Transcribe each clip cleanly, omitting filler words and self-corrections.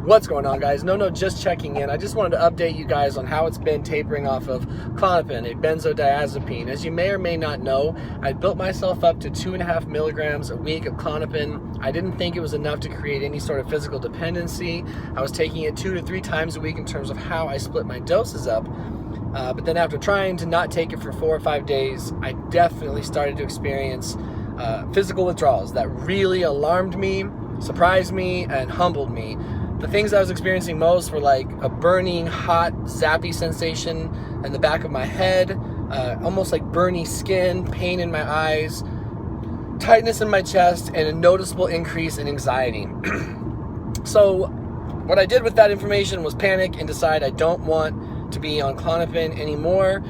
What's going on, guys? No, just checking in. I just wanted to update you guys on how it's been tapering off of Klonopin, a benzodiazepine. As you may or may not know, I built myself up to 2.5 milligrams a week of Klonopin. I didn't think it was enough to create any sort of physical dependency. I was taking it 2 to 3 times a week in terms of how I split my doses up. But then after trying to not take it for 4 or 5 days, I definitely started to experience physical withdrawals that really alarmed me, surprised me, and humbled me. The things I was experiencing most were like a burning, hot, zappy sensation in the back of my head, almost like burny skin, pain in my eyes, tightness in my chest, and a noticeable increase in anxiety. So what I did with that information was panic and decide I don't want to be on Klonopin anymore.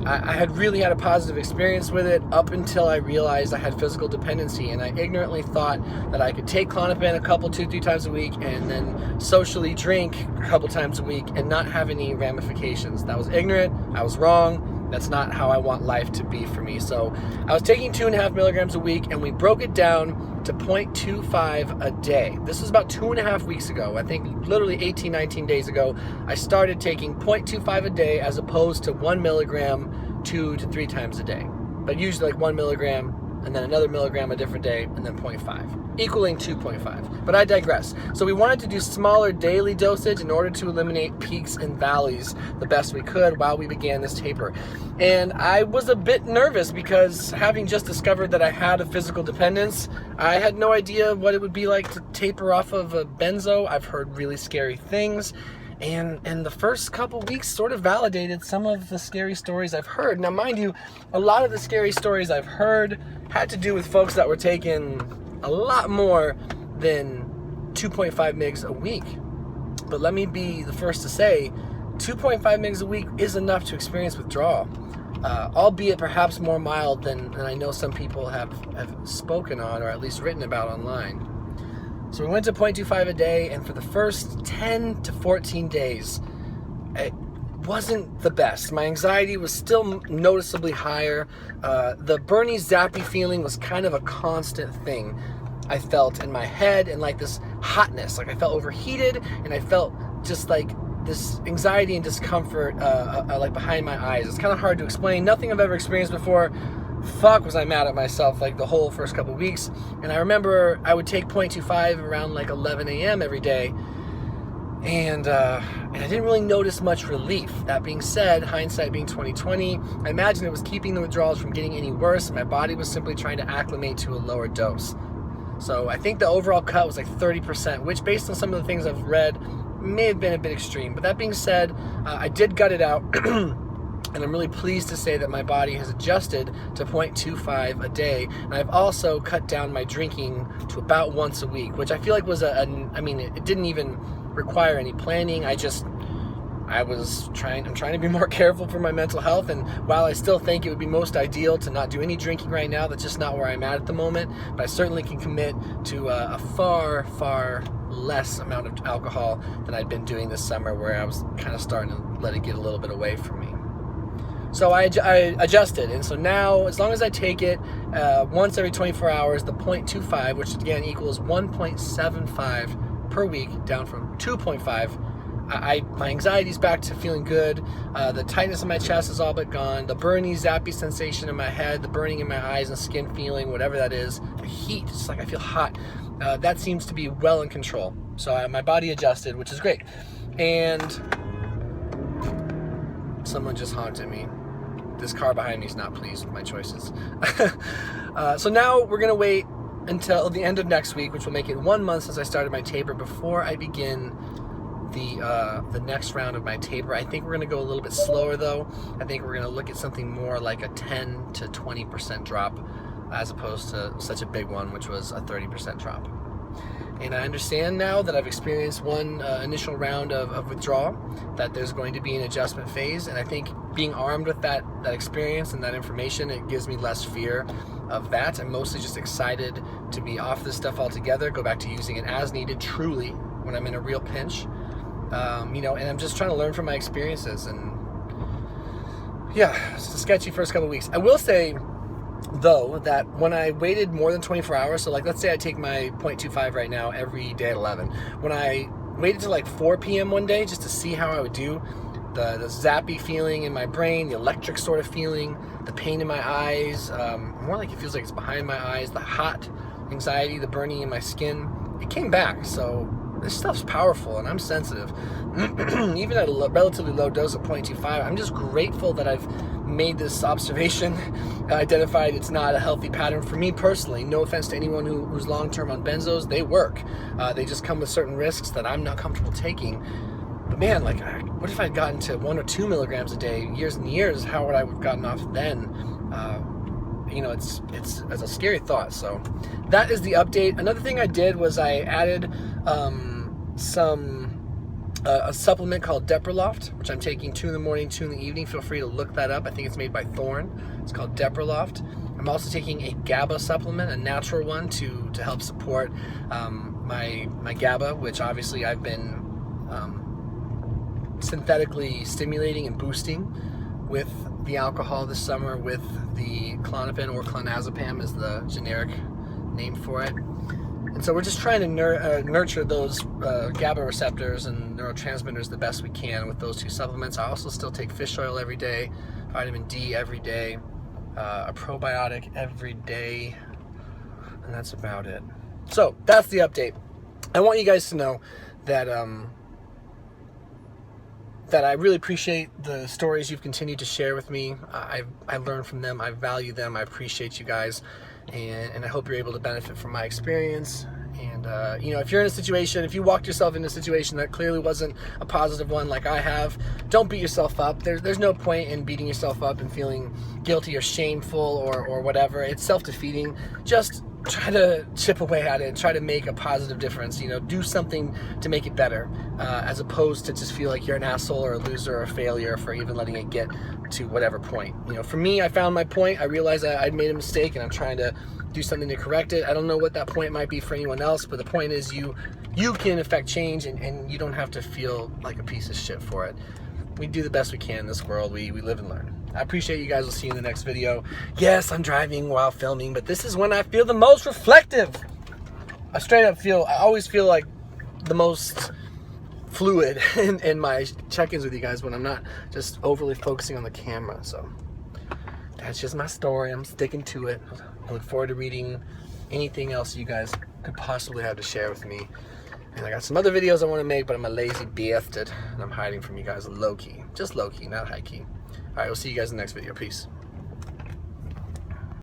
I had really had a positive experience with it up until I realized I had physical dependency, and I ignorantly thought that I could take Klonopin a couple, 2-3 times a week and then socially drink a couple times a week and not have any ramifications. That was ignorant. I was wrong. That's not how I want life to be for me. So I was taking 2.5 milligrams a week, and we broke it down to 0.25 a day. This was about 2.5 weeks ago. I think literally 18, 19 days ago, I started taking 0.25 a day as opposed to 1 milligram 2 to 3 times a day. But usually like 1 milligram and then another milligram a different day and then 0.5, equaling 2.5. But I digress. So we wanted to do smaller daily dosage in order to eliminate peaks and valleys the best we could while we began this taper. And I was a bit nervous because having just discovered that I had a physical dependence, I had no idea what it would be like to taper off of a benzo. I've heard really scary things. And the first couple weeks sort of validated some of the scary stories I've heard. Now, mind you, a lot of the scary stories I've heard had to do with folks that were taking a lot more than 2.5 mgs a week. But let me be the first to say, 2.5 mgs a week is enough to experience withdrawal, albeit perhaps more mild than I know some people have spoken on, or at least written about online. So we went to 0.25 a day, and for the first 10 to 14 days, it wasn't the best. My anxiety was still noticeably higher. The burny, zappy feeling was kind of a constant thing I felt in my head, and like this hotness. Like I felt overheated, and I felt just like this anxiety and discomfort like behind my eyes. It's kind of hard to explain. Nothing I've ever experienced before. Fuck, was I mad at myself like the whole first couple weeks. And I remember I would take 0.25 around like 11 a.m. every day, and I didn't really notice much relief. That being said, hindsight being 2020, I imagine it was keeping the withdrawals from getting any worse. My body was simply trying to acclimate to a lower dose. So I think the overall cut was like 30%, which based on some of the things I've read may have been a bit extreme. But that being said, I did gut it out. And I'm really pleased to say that my body has adjusted to 0.25 a day. And I've also cut down my drinking to about once a week, which I feel like was it didn't even require any planning. I'm trying to be more careful for my mental health. And while I still think it would be most ideal to not do any drinking right now, that's just not where I'm at the moment. But I certainly can commit to a far, far less amount of alcohol than I'd been doing this summer, where I was kind of starting to let it get a little bit away from me. So I adjusted, and so now, as long as I take it once every 24 hours, the 0.25, which again equals 1.75 per week, down from 2.5, my anxiety's back to feeling good. The tightness in my chest is all but gone. The burning, zappy sensation in my head, the burning in my eyes and skin feeling, whatever that is, the heat, it's like I feel hot. That seems to be well in control. So my body adjusted, which is great. And someone just honked at me. This car behind me is not pleased with my choices. So now we're going to wait until the end of next week, which will make it 1 month since I started my taper, before I begin the next round of my taper. I think we're going to go a little bit slower, though. I think we're going to look at something more like a 10 to 20% drop, as opposed to such a big one, which was a 30% drop. And I understand now that I've experienced one initial round of withdrawal, that there's going to be an adjustment phase. And I think being armed with that experience and that information, it gives me less fear of that. I'm mostly just excited to be off this stuff altogether, go back to using it as needed, truly, when I'm in a real pinch. And I'm just trying to learn from my experiences. And yeah, it's a sketchy first couple of weeks. I will say, though, that when I waited more than 24 hours, so like let's say I take my 0.25 right now every day at 11, when I waited till like 4 p.m. one day just to see how I would do. The zappy feeling in my brain, the electric sort of feeling, the pain in my eyes, more like it feels like it's behind my eyes, the hot anxiety, the burning in my skin, it came back. So this stuff's powerful, and I'm sensitive. Even at a relatively low dose of 0.25, I'm just grateful that I've made this observation, identified it's not a healthy pattern for me personally. No offense to anyone who's long-term on benzos, they work. They just come with certain risks that I'm not comfortable taking. But man, like, what if I'd gotten to 1 or 2 milligrams a day, years and years? How would I have gotten off then? You know, it's a scary thought. So that is the update. Another thing I did was I added a supplement called Depersonalized, which I'm taking 2 in the morning, 2 in the evening. Feel free to look that up. I think it's made by Thorne. It's called Depersonalized. I'm also taking a GABA supplement, a natural one, to help support my GABA, which obviously I've been synthetically stimulating and boosting with the alcohol this summer, with the Klonopin, or Clonazepam is the generic name for it. And so we're just trying to nurture those GABA receptors and neurotransmitters the best we can with those 2 supplements. I also still take fish oil every day, vitamin D every day, a probiotic every day, and that's about it. So that's the update. I want you guys to know that that I really appreciate the stories you've continued to share with me. I learn from them, I value them, I appreciate you guys, and I hope you're able to benefit from my experience. And you know, if you're in a situation, if you walked yourself into a situation that clearly wasn't a positive one like I have, don't beat yourself up. There's no point in beating yourself up and feeling guilty or shameful or whatever. It's self-defeating. Just try to chip away at it, try to make a positive difference, you know, do something to make it better, as opposed to just feel like you're an asshole or a loser or a failure for even letting it get to whatever point. You know, for me, I found my point. I realized I'd made a mistake, and I'm trying to do something to correct it. I don't know what that point might be for anyone else, but the point is you can affect change, and you don't have to feel like a piece of shit for it. We do the best we can in this world. We live and learn. I appreciate you guys. We'll see you in the next video. Yes, I'm driving while filming, but this is when I feel the most reflective. I always feel like the most fluid in my check-ins with you guys when I'm not just overly focusing on the camera. So that's just my story. I'm sticking to it. I look forward to reading anything else you guys could possibly have to share with me. And I got some other videos I want to make, but I'm a lazy bastard, and I'm hiding from you guys low-key. Just low-key, not high-key. All right, we'll see you guys in the next video. Peace.